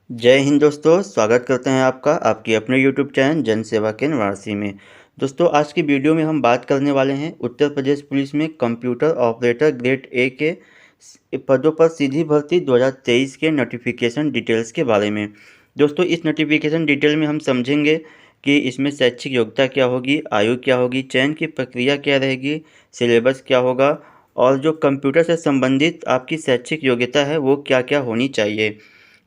जय हिंद दोस्तों, स्वागत करते हैं आपका आपके अपने यूट्यूब चैनल जन सेवा केंद्र वाराणसी में। दोस्तों, आज की वीडियो में हम बात करने वाले हैं उत्तर प्रदेश पुलिस में कंप्यूटर ऑपरेटर ग्रेड ए के पदों पर सीधी भर्ती 2023 के नोटिफिकेशन डिटेल्स के बारे में। दोस्तों, इस नोटिफिकेशन डिटेल में हम समझेंगे कि इसमें शैक्षिक योग्यता क्या होगी, आयु क्या होगी, चयन की प्रक्रिया क्या रहेगी, सिलेबस क्या होगा और जो कंप्यूटर से संबंधित आपकी शैक्षिक योग्यता है वो क्या क्या होनी चाहिए।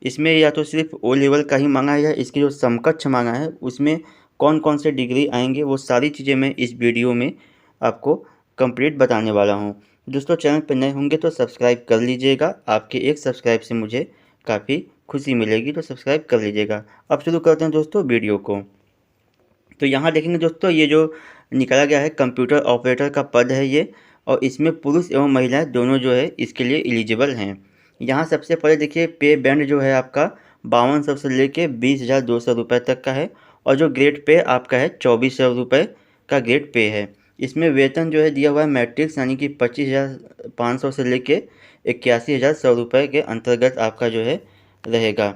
इसमें या तो सिर्फ ओ लेवल का ही मांगा है या इसके जो समकक्ष मांगा है उसमें कौन कौन से डिग्री आएंगे, वो सारी चीज़ें मैं इस वीडियो में आपको कंप्लीट बताने वाला हूं। दोस्तों, चैनल पर नए होंगे तो सब्सक्राइब कर लीजिएगा, आपके एक सब्सक्राइब से मुझे काफ़ी खुशी मिलेगी, तो सब्सक्राइब कर लीजिएगा। अब शुरू करते हैं दोस्तों वीडियो को। तो यहाँ देखेंगे दोस्तों, ये जो निकाला गया है कंप्यूटर ऑपरेटर का पद है ये, और इसमें पुरुष एवं महिलाएं दोनों जो है इसके लिए एलिजिबल हैं। यहाँ सबसे पहले देखिए, पे बैंड जो है आपका 5200 से लेके 20,200 रुपये तक का है, और जो ग्रेड पे आपका है 2400 रुपये का ग्रेड पे है। इसमें वेतन जो है दिया हुआ है मैट्रिक्स यानी कि 25,500 से लेके 81,100 रुपये के अंतर्गत आपका जो है रहेगा।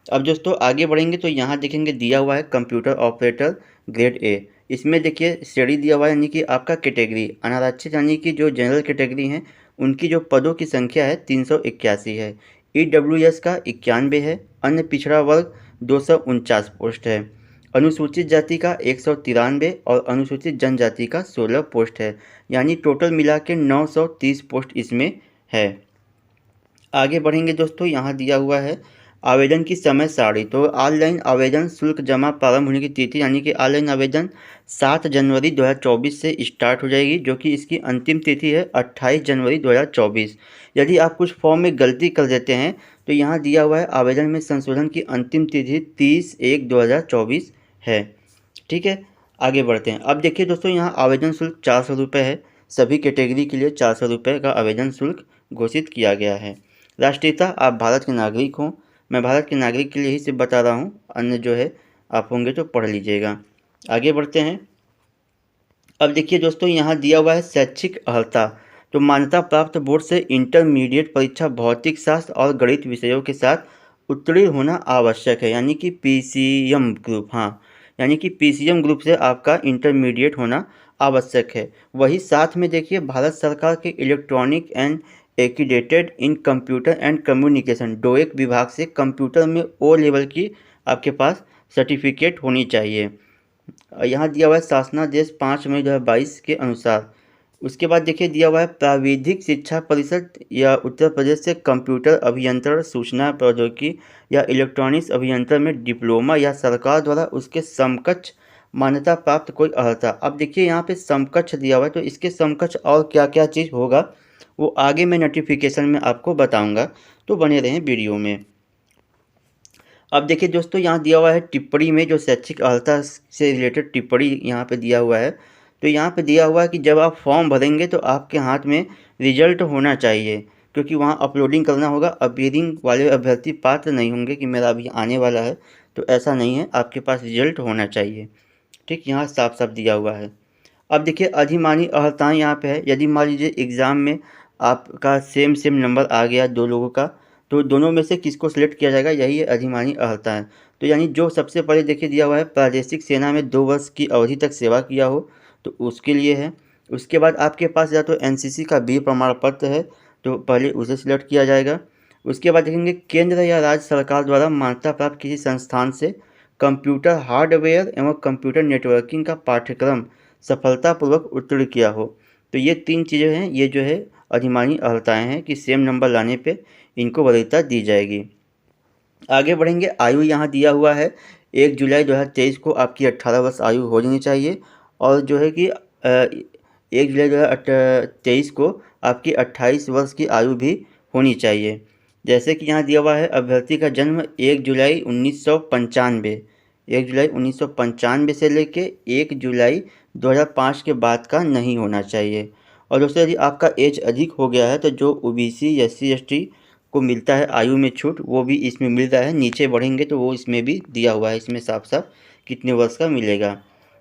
अब दोस्तों आगे बढ़ेंगे तो यहाँ देखेंगे दिया हुआ है कंप्यूटर ऑपरेटर ग्रेड ए। इसमें देखिए श्रेणी दिया हुआ है यानी कि आपका कैटेगरी अनारक्षित यानी कि जो जनरल कैटेगरी हैं उनकी जो पदों की संख्या है 381 है। EWS का 91 है। अन्य पिछड़ा वर्ग 249 पोस्ट है। अनुसूचित जाति का 193 और अनुसूचित जनजाति का 16 पोस्ट है, यानी टोटल मिला के 930 पोस्ट इसमें है। आगे बढ़ेंगे दोस्तों, यहाँ दिया हुआ है आवेदन की समय सारणी। तो ऑनलाइन आवेदन शुल्क जमा प्रारंभ होने की तिथि यानी कि ऑनलाइन आवेदन 7 जनवरी 2024 से स्टार्ट हो जाएगी, जो कि इसकी अंतिम तिथि है 28 जनवरी 2024। यदि आप कुछ फॉर्म में गलती कर देते हैं तो यहाँ दिया हुआ है आवेदन में संशोधन की अंतिम तिथि 30/1/2024 है। ठीक है, आगे बढ़ते हैं। अब देखिए दोस्तों, यहाँ आवेदन शुल्क 400 रुपये है। सभी कैटेगरी के लिए 400 रुपये का आवेदन शुल्क घोषित किया गया है। राष्ट्रीयता, आप भारत के नागरिक हों। मैं भारत के नागरिक के लिए ही सिर्फ बता रहा हूँ, अन्य जो है आप होंगे तो पढ़ लीजिएगा। आगे बढ़ते हैं। अब देखिए दोस्तों, यहाँ दिया हुआ है शैक्षिक अर्हता। तो मान्यता प्राप्त बोर्ड से इंटरमीडिएट परीक्षा भौतिक शास्त्र और गणित विषयों के साथ उत्तीर्ण होना आवश्यक है, यानी कि PCM ग्रुप। हाँ, यानी कि PCM ग्रुप से आपका इंटरमीडिएट होना आवश्यक है। वही साथ में देखिए भारत सरकार के electronic and accredited in computer and communication डोएक विभाग से कंप्यूटर में ओ लेवल की आपके पास सर्टिफिकेट होनी चाहिए। यहाँ दिया हुआ है शासनादेश 5 मई 2022 के अनुसार। उसके बाद देखिए दिया हुआ है प्राविधिक शिक्षा परिषद या उत्तर प्रदेश से कंप्यूटर अभियंत्रण, सूचना प्रौद्योगिकी या इलेक्ट्रॉनिक्स अभियंत्रण में डिप्लोमा या सरकार द्वारा उसके समकक्ष मान्यता प्राप्त कोई अर्हता। अब देखिए यहाँ पे समकक्ष दिया हुआ है, तो इसके समकक्ष और क्या क्या चीज़ होगा वो आगे मैं नोटिफिकेशन में आपको बताऊंगा, तो बने रहें वीडियो में। अब देखिए दोस्तों, यहाँ दिया हुआ है टिप्पणी में जो शैक्षिक अर्हता से रिलेटेड टिप्पणी यहाँ पे दिया हुआ है। तो यहाँ पे दिया हुआ है कि जब आप फॉर्म भरेंगे तो आपके हाथ में रिजल्ट होना चाहिए, क्योंकि वहाँ अपलोडिंग करना होगा। अपीयरिंग वाले अभ्यर्थी पात्र नहीं होंगे कि मेरा अभी आने वाला है, तो ऐसा नहीं है, आपके पास रिजल्ट होना चाहिए। ठीक, यहाँ साफ साफ दिया हुआ है। अब देखिए अधिमानी अर्हताएँ यहाँ पे है। यदि मान लीजिए एग्ज़ाम में आपका सेम सेम नंबर आ गया दो लोगों का, तो दोनों में से किसको सिलेक्ट किया जाएगा, यही है अधिमानी अर्हता है। तो यानी जो सबसे पहले देखिए दिया हुआ है प्रादेशिक सेना में 2 वर्ष की अवधि तक सेवा किया हो तो उसके लिए है। उसके बाद आपके पास या तो NCC का B प्रमाण पत्र है तो पहले उसे सिलेक्ट किया जाएगा। उसके बाद देखेंगे केंद्र या राज्य सरकार द्वारा मान्यता प्राप्त किसी संस्थान से कंप्यूटर हार्डवेयर एवं कंप्यूटर नेटवर्किंग का पाठ्यक्रम सफलतापूर्वक उत्तीर्ण किया हो। तो ये 3 चीज़ें हैं, ये जो है अधिमानी अर्हताएँ हैं कि सेम नंबर लाने पे इनको वरीयता दी जाएगी। आगे बढ़ेंगे। आयु यहाँ दिया हुआ है 1 जुलाई 2023 को आपकी 18 वर्ष आयु हो जानी चाहिए, और जो है कि 1 जुलाई 2023 को आपकी 28 वर्ष की आयु भी होनी चाहिए। जैसे कि यहाँ दिया हुआ है अभ्यर्थी का जन्म 1 जुलाई 1995 1 जुलाई 1995 से लेके 1 जुलाई 2005 के बाद का नहीं होना चाहिए। और दोस्तों, यदि आपका एज अधिक हो गया है तो जो OBC SC ST को मिलता है आयु में छूट, वो भी इसमें मिल रहा है। नीचे बढ़ेंगे तो वो इसमें भी दिया हुआ है, इसमें साफ साफ कितने वर्ष का मिलेगा।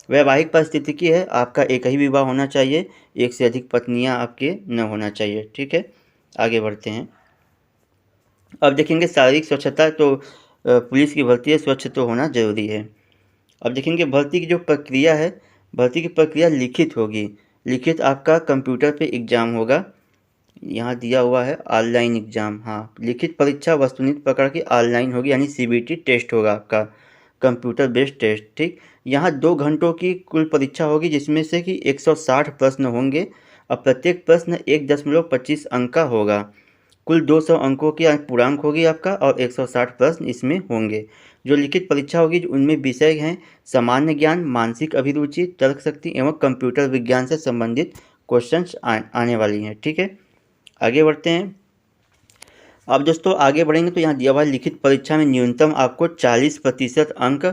वैवाहिक परिस्थिति की है, आपका एक ही विवाह होना चाहिए, एक से अधिक पत्नियां आपके न होना चाहिए। ठीक है, आगे बढ़ते हैं। अब देखेंगे शारीरिक स्वच्छता। तो पुलिस की भर्ती है, स्वच्छ तो होना ज़रूरी है। अब देखेंगे भर्ती की जो प्रक्रिया है, भर्ती की प्रक्रिया लिखित होगी। लिखित आपका कंप्यूटर पे एग्ज़ाम होगा, यहाँ दिया हुआ है ऑनलाइन एग्ज़ाम। हाँ, लिखित परीक्षा वस्तुनिष्ठ प्रकार की ऑनलाइन होगी, यानी सीबीटी टेस्ट होगा आपका, कंप्यूटर बेस्ड टेस्ट। ठीक, यहाँ 2 घंटों की कुल परीक्षा होगी, जिसमें से कि 160 प्रश्न होंगे और प्रत्येक प्रश्न 1.25 अंक का होगा। कुल 200 अंकों की पूर्णांक होगी आपका और 160 प्रश्न इसमें होंगे। जो लिखित परीक्षा होगी उनमें विषय हैं सामान्य ज्ञान, मानसिक अभिरुचि, तर्क शक्ति एवं कंप्यूटर विज्ञान से संबंधित क्वेश्चंस आने वाली हैं। ठीक है, आगे बढ़ते हैं। अब दोस्तों आगे बढ़ेंगे तो यहाँ दिया हुआ है लिखित परीक्षा में न्यूनतम आपको 40% अंक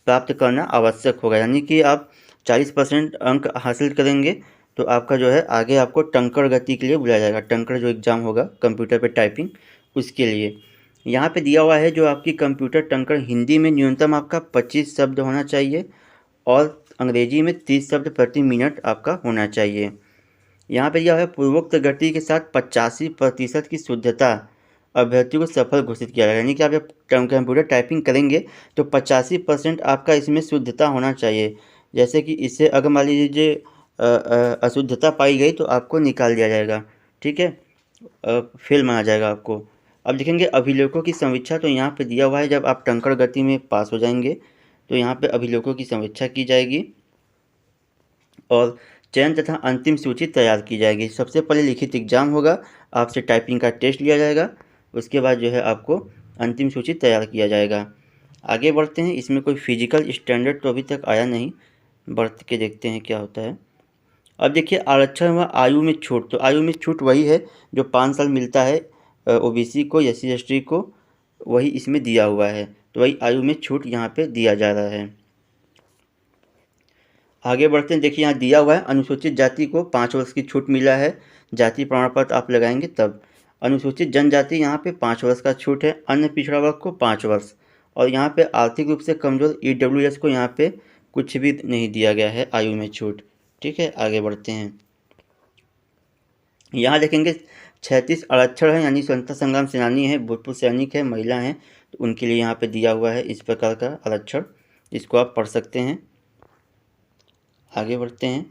प्राप्त करना आवश्यक होगा, यानी कि आप 40% अंक हासिल करेंगे तो आपका जो है आगे आपको टंकर गति के लिए बुलाया जाएगा। टंकर जो एग्ज़ाम होगा कंप्यूटर पे टाइपिंग, उसके लिए यहाँ पे दिया हुआ है जो आपकी कंप्यूटर टंकर हिंदी में न्यूनतम आपका 25 शब्द होना चाहिए और अंग्रेजी में 30 शब्द प्रति मिनट आपका होना चाहिए। यहाँ पे यह है पूर्वोक्त गति के साथ 85% की शुद्धता अभ्यर्थी को सफल घोषित किया जाएगा, यानी कि आप जब कंप्यूटर टाइपिंग करेंगे तो 85% आपका इसमें शुद्धता होना चाहिए। जैसे कि इससे अगर मान लीजिए अशुद्धता पाई गई तो आपको निकाल दिया जाएगा। ठीक है, फेल माना जाएगा आपको। अब देखेंगे अभिलेखों की समीक्षा, तो यहाँ पे दिया हुआ है जब आप टंकर गति में पास हो जाएंगे तो यहाँ पे अभिलेखों की समीक्षा की जाएगी और चयन तथा अंतिम सूची तैयार की जाएगी। सबसे पहले लिखित एग्जाम होगा, आपसे टाइपिंग का टेस्ट लिया जाएगा, उसके बाद जो है आपको अंतिम सूची तैयार किया जाएगा। आगे बढ़ते हैं। इसमें कोई फिजिकल स्टैंडर्ड तो अभी तक आया नहीं, बढ़ के देखते हैं क्या होता है। अब देखिए आरक्षण व आयु में छूट, तो आयु में छूट वही है जो 5 साल मिलता है ओबीसी को, SC ST को, वही इसमें दिया हुआ है, तो वही आयु में छूट यहाँ पे दिया जा रहा है। आगे बढ़ते हैं। देखिए यहाँ दिया हुआ है अनुसूचित जाति को 5 वर्ष की छूट मिला है, जाति प्रमाण पत्र आप लगाएंगे तब। अनुसूचित जनजाति यहाँ पे 5 वर्ष का छूट है, अन्य पिछड़ा वर्ग को 5 वर्ष, और यहाँ पे आर्थिक रूप से कमजोर EWS को यहाँ पे कुछ भी नहीं दिया गया है आयु में छूट। ठीक है, आगे बढ़ते हैं। यहाँ देखेंगे 36 आरक्षण है, यानी स्वतंत्रता संग्राम सेनानी है, भूतपूर्व सैनिक है, महिला हैं, तो उनके लिए यहाँ पे दिया हुआ है इस प्रकार का आरक्षण, इसको आप पढ़ सकते हैं। आगे बढ़ते हैं।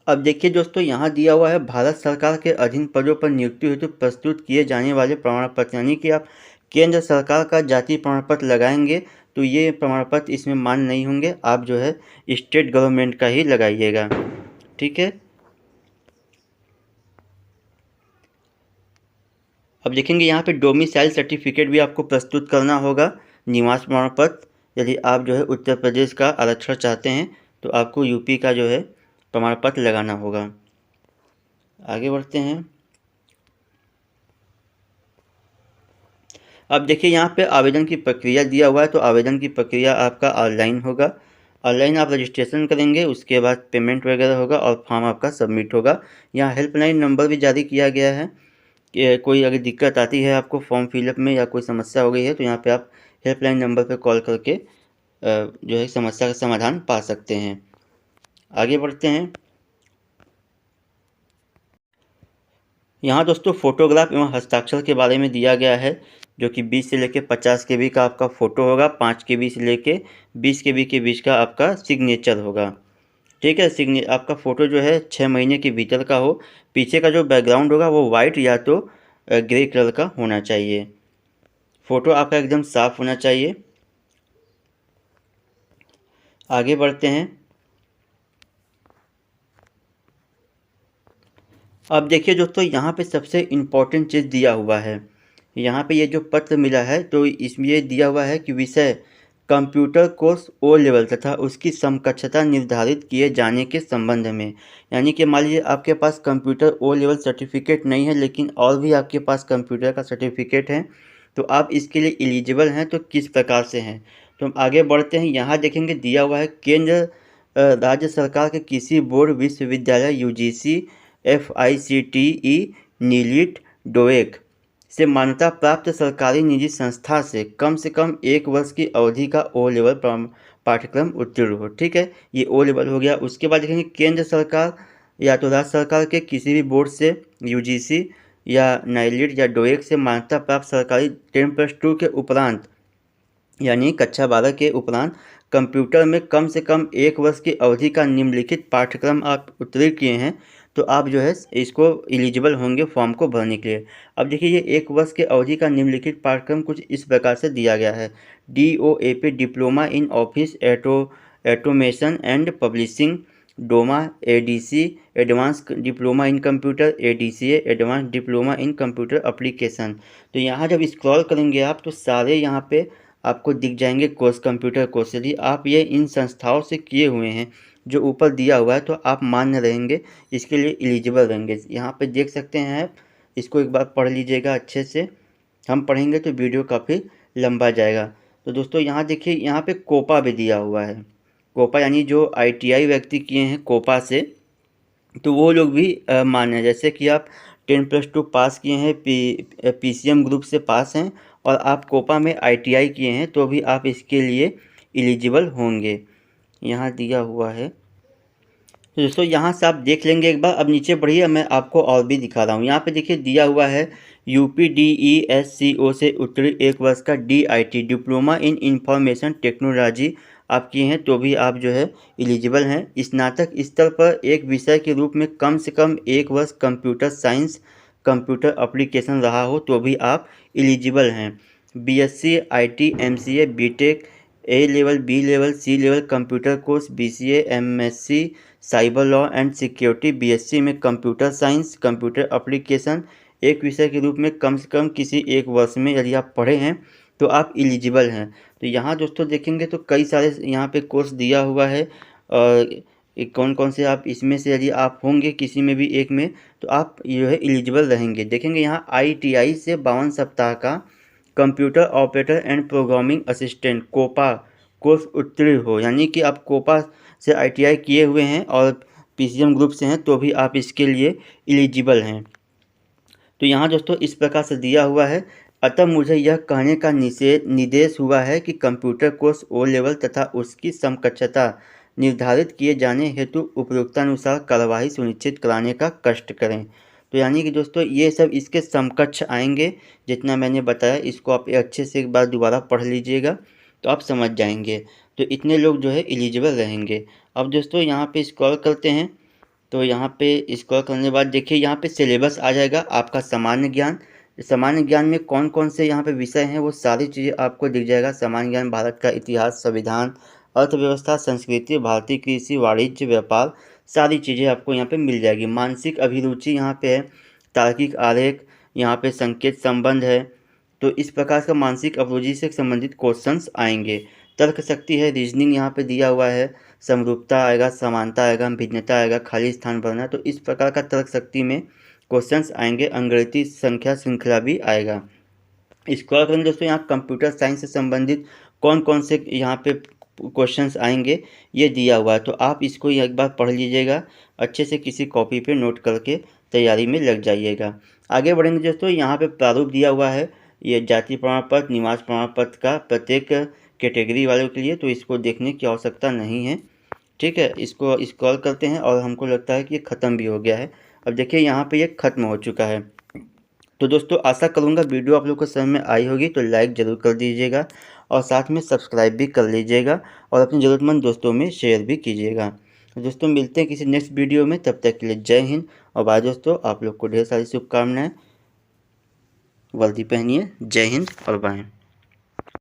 अब देखिए दोस्तों यहाँ दिया हुआ है भारत सरकार के अधीन पदों पर नियुक्ति हेतु प्रस्तुत किए जाने वाले प्रमाण पत्र, यानी कि आप केंद्र सरकार का जाति प्रमाण पत्र लगाएंगे तो ये प्रमाण पत्र इसमें मान्य नहीं होंगे, आप जो है स्टेट गवर्नमेंट का ही लगाइएगा। ठीक है, अब देखेंगे यहाँ पे डोमिसाइल सर्टिफिकेट भी आपको प्रस्तुत करना होगा, निवास प्रमाण पत्र। यदि आप जो है उत्तर प्रदेश का आरक्षण चाहते हैं तो आपको यूपी का जो है प्रमाण पत्र लगाना होगा। आगे बढ़ते हैं। अब देखिए यहाँ पे आवेदन की प्रक्रिया दिया हुआ है, तो आवेदन की प्रक्रिया आपका ऑनलाइन होगा। ऑनलाइन आप रजिस्ट्रेशन करेंगे, उसके बाद पेमेंट वगैरह होगा और फॉर्म आपका सबमिट होगा। यहाँ हेल्पलाइन नंबर भी जारी किया गया है कि कोई अगर दिक्कत आती है आपको फॉर्म फिलअप में या कोई समस्या हो गई है तो यहाँ पे आप हेल्पलाइन नंबर पे कॉल करके जो है समस्या का समाधान पा सकते हैं। आगे बढ़ते हैं। यहाँ दोस्तों फोटोग्राफ एवं हस्ताक्षर के बारे में दिया गया है, जो कि 20 से लेकर 50 KB का आपका फ़ोटो होगा, 5 KB से लेकर 20 KB के बीच का आपका सिग्नेचर होगा। ठीक है, आपका फ़ोटो जो है 6 महीने के भीतर का हो, पीछे का जो बैकग्राउंड होगा वो वाइट या तो ग्रे कलर का होना चाहिए, फ़ोटो आपका एकदम साफ होना चाहिए। आगे बढ़ते हैं। अब देखिए दोस्तों यहाँ पे सबसे इम्पोर्टेंट चीज़ दिया हुआ है, यहाँ पे ये जो पत्र मिला है तो इसमें ये दिया हुआ है कि विषय कंप्यूटर कोर्स O लेवल तथा उसकी समकक्षता निर्धारित किए जाने के संबंध में, यानी कि मान लीजिए आपके पास कंप्यूटर O लेवल सर्टिफिकेट नहीं है लेकिन और भी आपके पास कंप्यूटर का सर्टिफिकेट है तो आप इसके लिए एलिजिबल हैं, तो किस प्रकार से हैं। तो हम आगे बढ़ते हैं। यहाँ देखेंगे दिया हुआ है केंद्र राज्य सरकार के किसी बोर्ड, विश्वविद्यालय, UGC, FICTE, नीलिट, डोएक से मान्यता प्राप्त सरकारी निजी संस्था से कम 1 वर्ष की अवधि का O लेवल पाठ्यक्रम उत्तीर्ण हो। ठीक है, ये O लेवल हो गया। उसके बाद देखेंगे केंद्र सरकार या तो राज्य सरकार के किसी भी बोर्ड से, UGC, या नाइलिट या डोएक से मान्यता प्राप्त सरकारी 10+2 के उपरांत यानी कक्षा 12 के उपरांत कंप्यूटर में कम से कम 1 वर्ष की अवधि का निम्नलिखित पाठ्यक्रम आप उत्तीर्ण किए हैं तो आप जो है इसको एलिजिबल होंगे फॉर्म को भरने के लिए। अब देखिए ये 1 वर्ष की अवधि का निम्नलिखित पाठ्यक्रम कुछ इस प्रकार से दिया गया है। DOAP diploma in office automation and publishing, Doma ADC advance diploma in computer, ADCA advance diploma in computer application. तो यहाँ जब स्क्रॉल करेंगे आप तो सारे यहाँ पे आपको दिख जाएंगे कोर्स, कंप्यूटर कोर्स। यदि आप ये इन संस्थाओं से किए हुए हैं जो ऊपर दिया हुआ है तो आप मान्य रहेंगे, इसके लिए एलिजिबल रहेंगे। यहाँ पे देख सकते हैं आप, इसको एक बार पढ़ लीजिएगा अच्छे से। हम पढ़ेंगे तो वीडियो काफ़ी लंबा जाएगा। तो दोस्तों यहाँ देखिए, यहाँ पे कोपा भी दिया हुआ है। कोपा यानी जो ITI व्यक्ति किए हैं कोपा से, तो वो लोग भी मान्य है। जैसे कि आप 10+2 पास किए हैं, PCM ग्रुप से पास हैं और आप कोपा में ITI किए हैं तो भी आप इसके लिए एलिजिबल होंगे, यहाँ दिया हुआ है। तो दोस्तों यहाँ से आप देख लेंगे एक बार। अब नीचे बढ़िए, मैं आपको और भी दिखा रहा हूँ। यहाँ पे देखिए दिया हुआ है UPDESCO से उत्तीर्ण 1 वर्ष का DIT diploma in information technology आप किए हैं तो भी आप जो है एलिजिबल हैं। स्नातक स्तर पर एक विषय के रूप में कम से कम 1 वर्ष कंप्यूटर साइंस कंप्यूटर एप्लीकेशन रहा हो तो भी आप एलिजिबल हैं। BSc IT MCA BTech A level, B level, C level computer course, BCA MSc cyber law and security, BSc में कंप्यूटर साइंस कंप्यूटर एप्लीकेशन एक विषय के रूप में कम से कम किसी 1 वर्ष में यदि आप पढ़े हैं तो आप एलिजिबल हैं। तो यहाँ दोस्तों देखेंगे तो कई सारे यहाँ पे कोर्स दिया हुआ है और कौन कौन से आप इसमें से यदि आप होंगे किसी में भी एक में तो आप जो है एलिजिबल रहेंगे। देखेंगे यहाँ ITI से 52 सप्ताह का computer operator and programming assistant COPA course उत्तीर्ण हो, यानी कि आप कोपा से ITI किए हुए हैं और PCM ग्रुप से हैं तो भी आप इसके लिए एलिजिबल हैं। तो यहाँ दोस्तों इस प्रकार से दिया हुआ है। अतः मुझे यह कहने का निर्देश हुआ है कि कंप्यूटर कोर्स O लेवल तथा उसकी समकक्षता निर्धारित किए जाने हेतु उपयुक्तानुसार कार्यवाही सुनिश्चित कराने का कष्ट करें। तो यानी कि दोस्तों ये सब इसके समकक्ष आएंगे, जितना मैंने बताया इसको आप अच्छे से एक बार दोबारा पढ़ लीजिएगा तो आप समझ जाएंगे। तो इतने लोग जो है एलिजिबल रहेंगे। अब दोस्तों यहाँ पे स्क्रॉल करते हैं तो यहाँ पे स्क्रॉल करने के बाद देखिए यहाँ पे सिलेबस आ जाएगा आपका सामान्य ज्ञान। सामान्य ज्ञान में कौन कौन से यहाँ पे विषय हैं वो सारी चीज़ें आपको दिख जाएगा। सामान्य ज्ञान भारत का इतिहास, संविधान, अर्थव्यवस्था, संस्कृति, भारतीय कृषि, वाणिज्य, व्यापार, सारी चीज़ें आपको यहाँ पे मिल जाएगी। मानसिक अभिरुचि यहाँ पे है, तार्किक आरेख, यहाँ पे संकेत संबंध है। तो इस प्रकार का मानसिक अभिरुचि से संबंधित क्वेश्चंस आएंगे। तर्क शक्ति है, रीजनिंग यहाँ पे दिया हुआ है, समरूपता आएगा, समानता आएगा, भिन्नता आएगा, खाली स्थान भरना। तो इस प्रकार का तर्क शक्ति में क्वेश्चंस आएंगे। अंग्रेजी संख्या श्रृंखला भी आएगा। स्क्रॉल करेंगे दोस्तों यहाँ कंप्यूटर साइंस से संबंधित कौन कौन से यहाँ पे क्वेश्चंस आएंगे ये दिया हुआ है। तो आप इसको एक बार पढ़ लीजिएगा अच्छे से, किसी कॉपी पे नोट करके तैयारी में लग जाइएगा। आगे बढ़ेंगे दोस्तों, यहाँ पे प्रारूप दिया हुआ है, ये जाति प्रमाण पत्र, निवास प्रमाण पत्र का प्रत्येक कैटेगरी वालों के लिए, तो इसको देखने की आवश्यकता नहीं है। ठीक है, इसको स्क्रॉल करते हैं और हमको लगता है कि ये ख़त्म भी हो गया है। अब देखिए यहाँ पे ये ख़त्म हो चुका है। तो दोस्तों आशा करूँगा वीडियो आप लोग को समझ में आई होगी, तो लाइक ज़रूर कर दीजिएगा और साथ में सब्सक्राइब भी कर लीजिएगा और अपने ज़रूरतमंद दोस्तों में शेयर भी कीजिएगा। दोस्तों मिलते हैं किसी नेक्स्ट वीडियो में, तब तक के लिए जय हिंद और बाय। दोस्तों आप लोग को ढेर सारी शुभकामनाएँ। वर्दी पहनिए। जय हिंद और बाय।